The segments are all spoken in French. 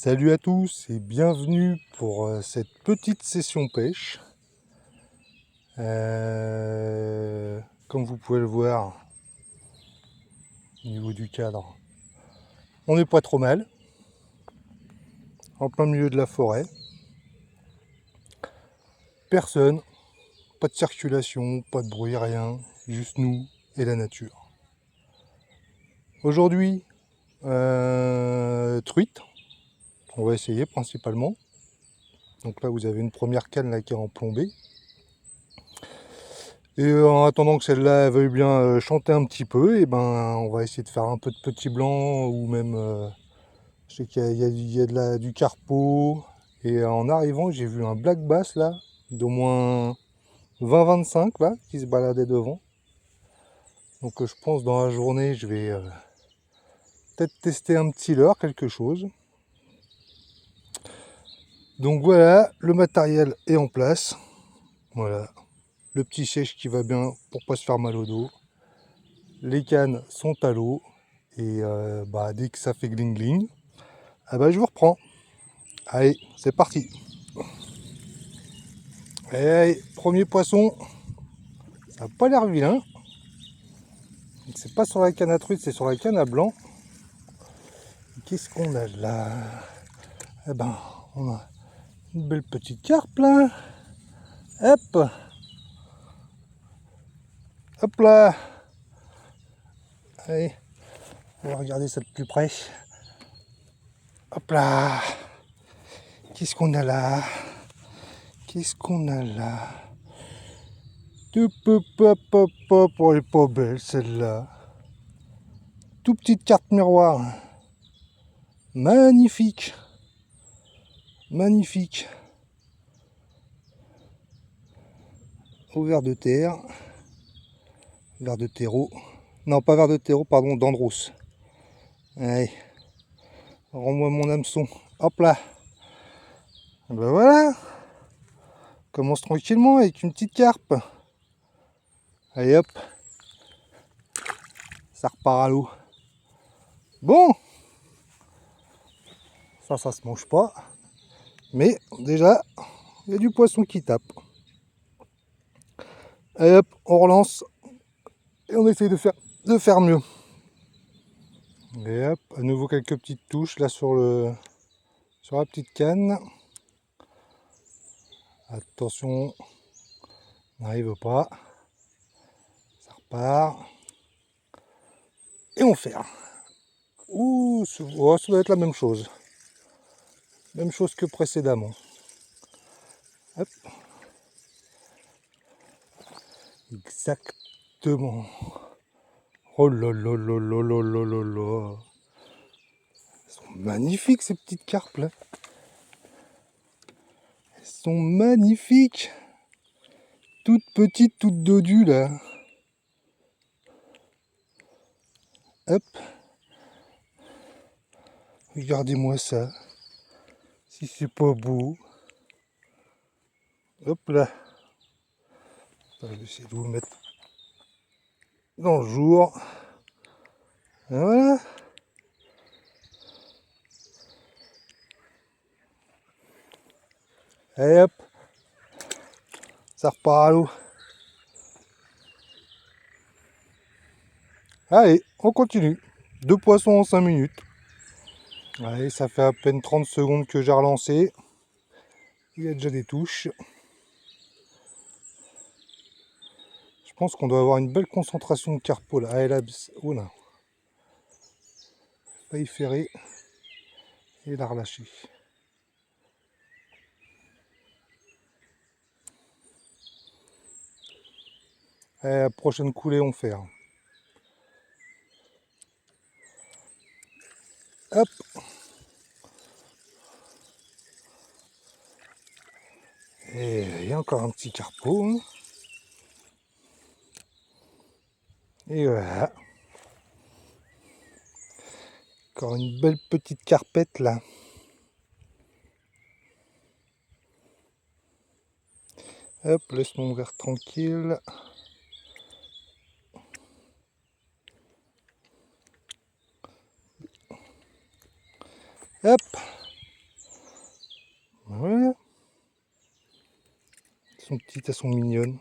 Salut à tous et bienvenue pour cette petite session pêche. Comme vous pouvez le voir au niveau du cadre, on n'est pas trop mal, en plein milieu de la forêt. Personne, pas de circulation, pas de bruit, rien, juste nous et la nature. Aujourd'hui, truite, on va essayer principalement. Donc là vous avez une première canne là qui est en plombée. Et en attendant que celle-là veuille bien chanter un petit peu, et ben on va essayer de faire un peu de petit blanc ou même je sais qu'il y a du carpeau. Et en arrivant j'ai vu un black bass là d'au moins 20-25 là qui se baladait devant. Donc je pense dans la journée je vais peut-être tester un petit leurre, quelque chose. Donc voilà, le matériel est en place. Voilà, le petit sèche qui va bien pour pas se faire mal au dos. Les cannes sont à l'eau et dès que ça fait gling gling, je vous reprends. Allez, c'est parti. Allez, premier poisson, ça n'a pas l'air vilain. C'est pas sur la canne à truite, c'est sur la canne à blanc. Qu'est-ce qu'on a là? Eh ben, on a une belle petite carpe là. Hop, hop là. Allez, on va regarder ça de plus près. Hop là. Qu'est-ce qu'on a là? Qu'est-ce qu'on a là? Oh, elle est pas belle celle-là. Tout petite carte miroir. Magnifique. Magnifique. Au ver de terre. Ver de terreau. Non, pas ver de terreau, pardon, d'Andros. Allez. Rends-moi mon hameçon. Hop là. Ben voilà. On commence tranquillement avec une petite carpe. Allez hop. Ça repart à l'eau. Bon. Ça se mange pas. Mais déjà, il y a du poisson qui tape. Allez hop, on relance. Et on essaye de faire mieux. Et hop, à nouveau quelques petites touches là sur la petite canne. Attention, n'arrive pas. Ça repart. Et on ferme. Ouh, ça doit être la même chose. Même chose que précédemment. Hop. Exactement. Oh là là là là là là là là. Elles sont magnifiques ces petites carpes là. Elles sont magnifiques. Toutes petites, toutes dodues là. Hop. Regardez-moi ça. Si c'est pas beau. Hop là. Je vais essayer de vous le mettre dans le jour. Et voilà. Allez hop. Ça repart à l'eau. Allez, on continue. 2 poissons en 5 minutes. Allez, ça fait à peine 30 secondes que j'ai relancé. Il y a déjà des touches. Je pense qu'on doit avoir une belle concentration de carpo là. Allez là, oh là. Failli ferrer et la relâcher. Allez, la prochaine coulée on fait. Hop. Et il y a encore un petit carpo. Hein. Et voilà. Encore une belle petite carpette là. Hop, laisse mon verre tranquille. Hop. sont petites, elles sont mignonnes.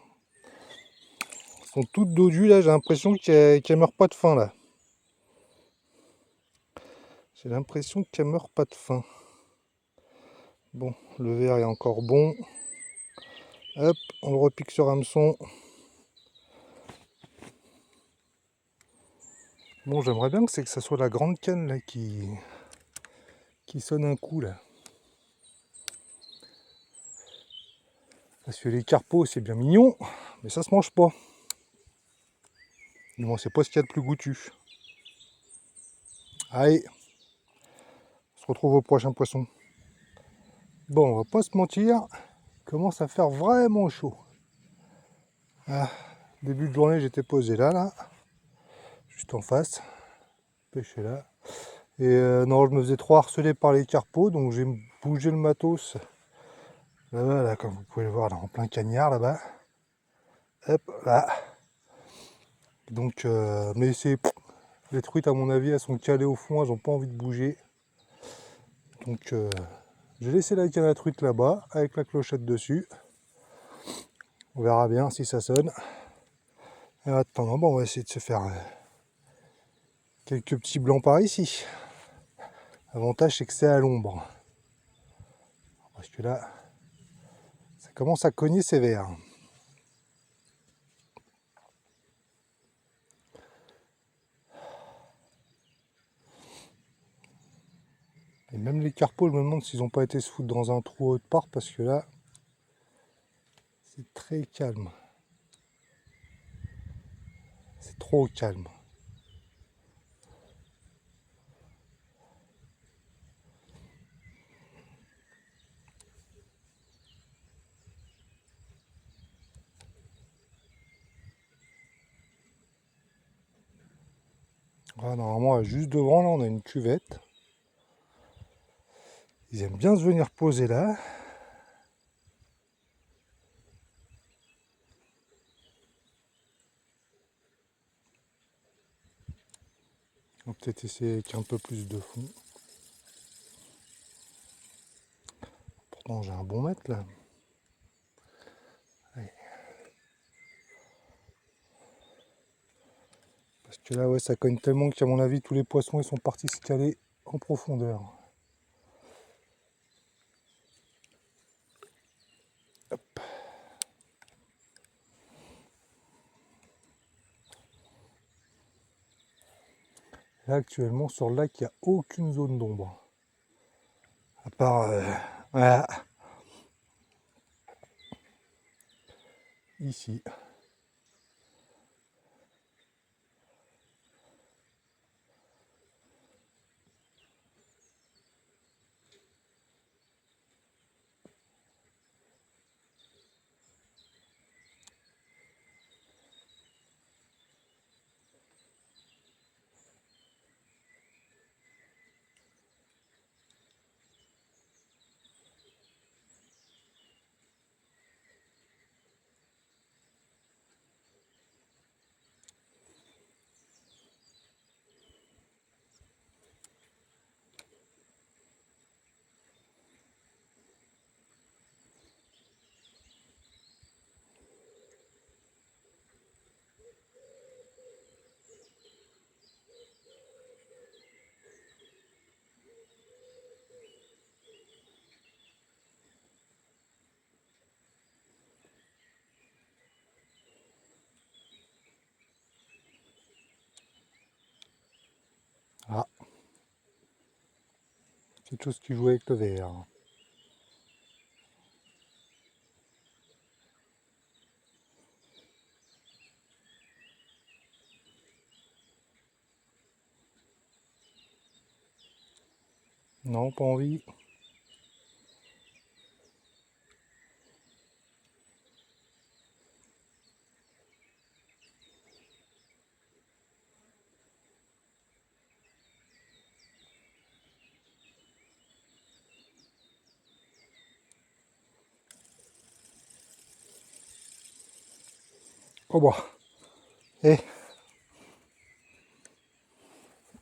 Elles sont toutes dodues là, j'ai l'impression qu'elles meurent pas de faim là. J'ai l'impression qu'elles meurent pas de faim. Bon, le verre est encore bon. Hop, on le repique sur hameçon. Bon, j'aimerais bien que ça soit la grande canne là qui sonne un coup là. Parce que les carpeaux c'est bien mignon, mais ça se mange pas. Du moins c'est pas ce qu'il y a de plus goûtu. Allez, on se retrouve au prochain poisson. Bon, on va pas se mentir, il commence à faire vraiment chaud. Ah, début de journée j'étais posé là, juste en face, pêcher là. Et non, je me faisais trop harceler par les carpeaux, donc j'ai bougé le matos. Là-bas, là, comme vous pouvez le voir, là, en plein cagnard, là-bas. Hop, là. Donc, mais les truites, à mon avis, elles sont calées au fond, elles n'ont pas envie de bouger. Donc, j'ai laissé la canne à truite là-bas, avec la clochette dessus. On verra bien si ça sonne. Et en attendant, bon, on va essayer de se faire quelques petits blancs par ici. L'avantage, c'est que c'est à l'ombre. Parce que là, ça commence à cogner sévère. Et même les carpeaux, je me demande s'ils n'ont pas été se foutre dans un trou autre part, parce que là, c'est très calme. C'est trop calme. Voilà, normalement, juste devant, là, on a une cuvette. Ils aiment bien se venir poser là. On va peut-être essayer avec un peu plus de fond. Pourtant, j'ai un bon mètre là. Allez. Parce que là, ouais, ça cogne tellement qu'à mon avis, tous les poissons ils sont partis se caler en profondeur. Hop. Là, actuellement, sur le lac, il n'y a aucune zone d'ombre. À part, voilà, ici. Ah, quelque chose qui joue avec le verre. Non, pas envie. Oh bah. Eh.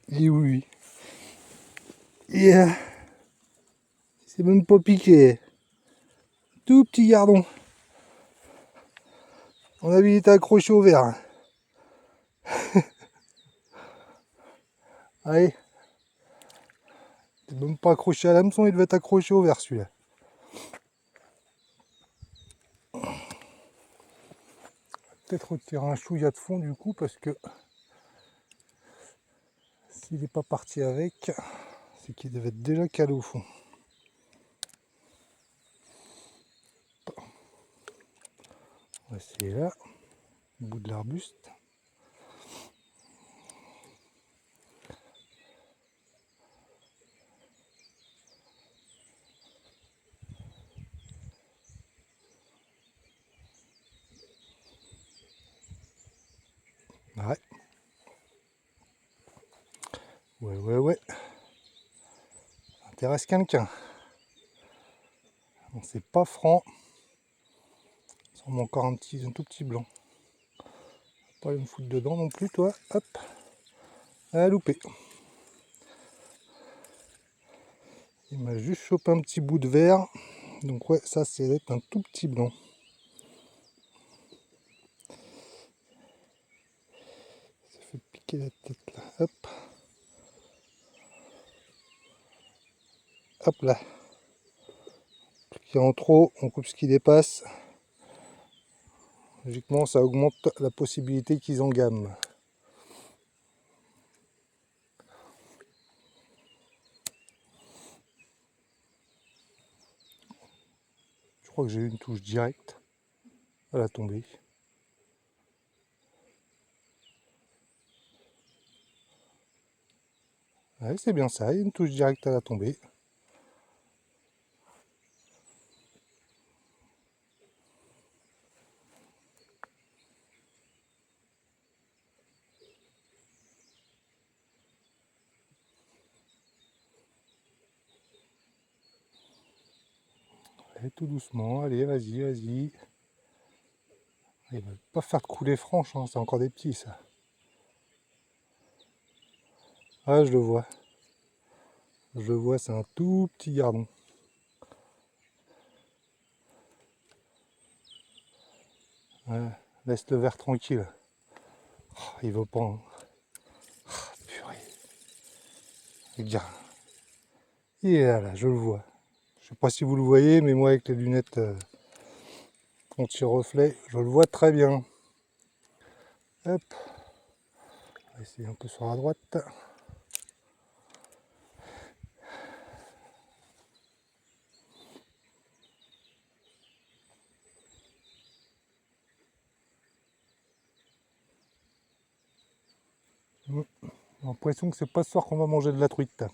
Et oui. Et c'est même pas piqué. Tout petit gardon. mon avis, il était accroché au verre. Allez. Il n'est même pas accroché à l'hameçon, il devait être accroché au verre celui-là. Peut-être retirer un chouïa de fond du coup parce que s'il n'est pas parti avec, c'est qu'il devait être déjà calé au fond. On va essayer là, au bout de l'arbuste. Ouais. Ouais. Ça intéresse quelqu'un. Bon, c'est pas franc. Ça en met encore un tout petit blanc. Pas aller me foutre dedans non plus, toi. Hop. À louper. Il m'a juste chopé un petit bout de verre. Donc ouais, ça c'est un tout petit blanc. Ça fait piquer la tête là. Hop. Hop là. Ce qui est en trop, on coupe ce qui dépasse. Logiquement, ça augmente la possibilité qu'ils engament. Je crois que j'ai eu une touche directe à la tombée. Ouais, c'est bien ça, il y a une touche directe à la tombée. Allez, tout doucement, allez, vas-y. Il ne va pas faire de coulée franche, hein, c'est encore des petits ça. Ah, je le vois. Je le vois, c'est un tout petit gardon. Ouais, laisse le verre tranquille. Oh, il veut pas. Hein. Oh, purée. Regarde. Il est là, je le vois. Je sais pas si vous le voyez, mais moi avec les lunettes anti-reflet, je le vois très bien. Hop. On va essayer un peu sur la droite. J'ai l'impression que c'est pas ce soir qu'on va manger de la truite.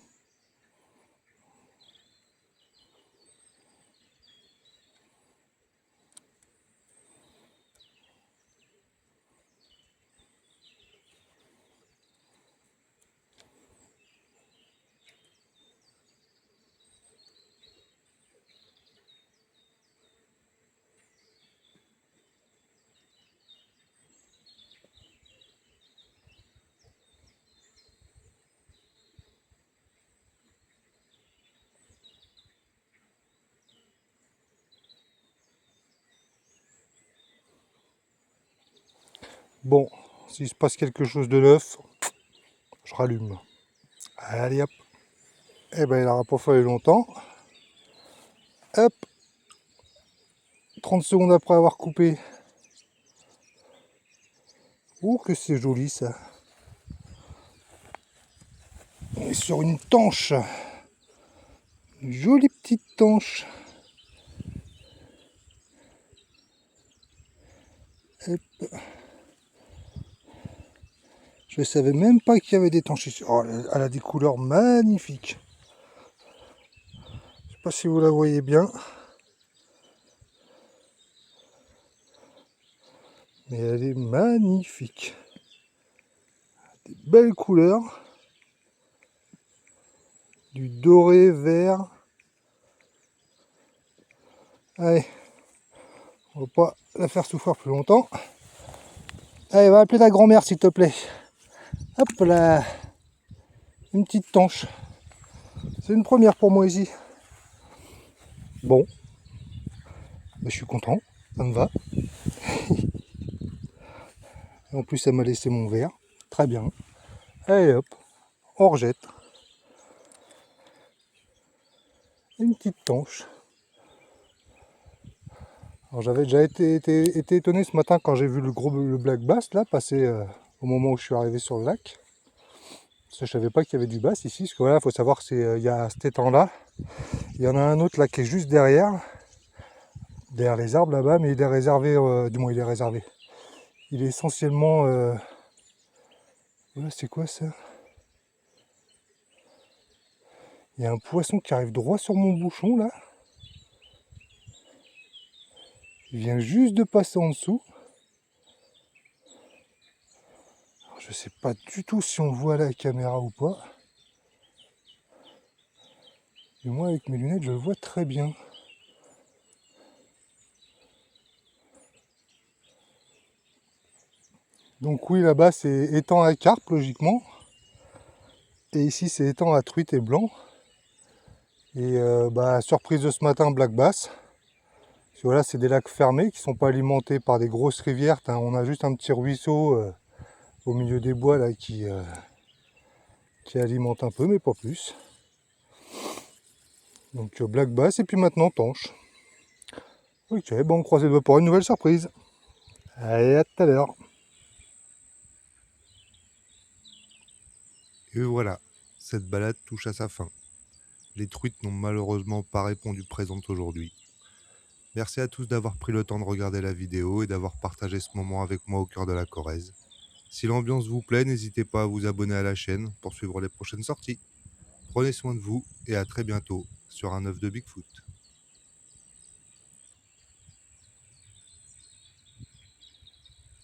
Bon, s'il se passe quelque chose de neuf, je rallume. Allez hop. Eh ben il n'aura pas fallu longtemps. Hop. 30 secondes après avoir coupé. Ouh que c'est joli ça. On est sur une tanche. Une jolie petite tanche. Hop. Je ne savais même pas qu'il y avait des tanches ici. Oh, elle a des couleurs magnifiques. Je ne sais pas si vous la voyez bien. Mais elle est magnifique. Des belles couleurs. Du doré, vert. Allez. On va pas la faire souffrir plus longtemps. Allez, va appeler ta grand-mère s'il te plaît. Hop là. Une petite tanche. C'est une première pour moi ici. Bon. Ben, je suis content. Ça me va. En plus, elle m'a laissé mon verre. Très bien. Allez hop, on rejette. Une petite tanche. Alors j'avais déjà été étonné ce matin quand j'ai vu le black bass là passer au moment où je suis arrivé sur le lac. Parce que je savais pas qu'il y avait du bass ici. Parce que voilà, il faut savoir qu'il y a cet étang là. Il y en a un autre là qui est juste derrière les arbres là-bas, mais il est réservé, du moins il est réservé. Il est essentiellement... Voilà, c'est quoi ça? Il y a un poisson qui arrive droit sur mon bouchon là. Il vient juste de passer en dessous. Alors, je sais pas du tout si on le voit à la caméra ou pas. Mais moi avec mes lunettes je le vois très bien. Donc oui, là-bas c'est étang à carpe logiquement. Et ici c'est étang à truite et blanc. Et surprise de ce matin, black bass. Parce que voilà, c'est des lacs fermés qui ne sont pas alimentés par des grosses rivières. On a juste un petit ruisseau au milieu des bois là qui alimente un peu, mais pas plus. Donc black bass et puis maintenant tanche. Ok, bon, on croise les doigts pour une nouvelle surprise. Allez, à tout à l'heure. Et voilà, cette balade touche à sa fin. Les truites n'ont malheureusement pas répondu présentes aujourd'hui. Merci à tous d'avoir pris le temps de regarder la vidéo et d'avoir partagé ce moment avec moi au cœur de la Corrèze. Si l'ambiance vous plaît, n'hésitez pas à vous abonner à la chaîne pour suivre les prochaines sorties. Prenez soin de vous et à très bientôt sur un œuf de Bigfoot.